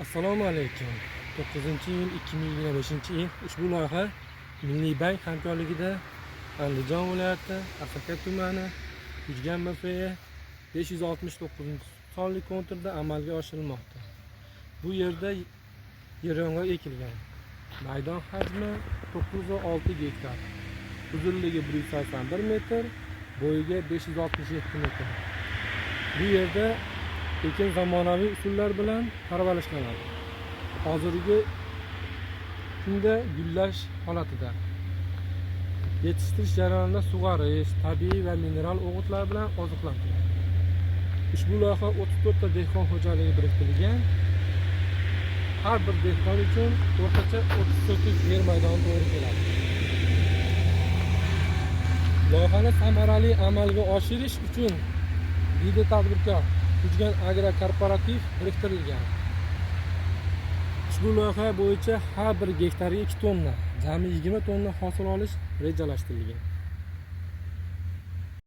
Assalomu alaykum. 9-yil 2025-yil ushbu loyiha Milliy bank hamkorligida Andijon viloyati Asaka tumani Kujgan MFE 569-sonli konturda amalga oshirilmoqda. Bu yerda yeryong'oq ekilgan. Maydon hajmi 906 gektar. Uzunligi 181 metr, bo'yiga 567 metr. Bu yerda ekin zamonaviy usullar bilan parvarishlanadi. Hozirgi kunda gullash holatida. Yetishtirish jarayonida sug'orish, tabiiy va mineral o'g'itlar bilan oziqlantiriladi. Ushbu loyiha 34 ta dehqon xo'jaligi biriktirilgan. Har bir dehqon uchun o'rtacha 30 sotix yer maydoni to'g'ri keladi. Loyihani samarali amalga oshirish uchun Bide tadbirkor Kujgan Agro Kooperativ biriktirilgan. Ushbu loyiha bo'yicha har bir gektariga 2 tonna, jami 20 tonna hosil olish rejalashtirilgan.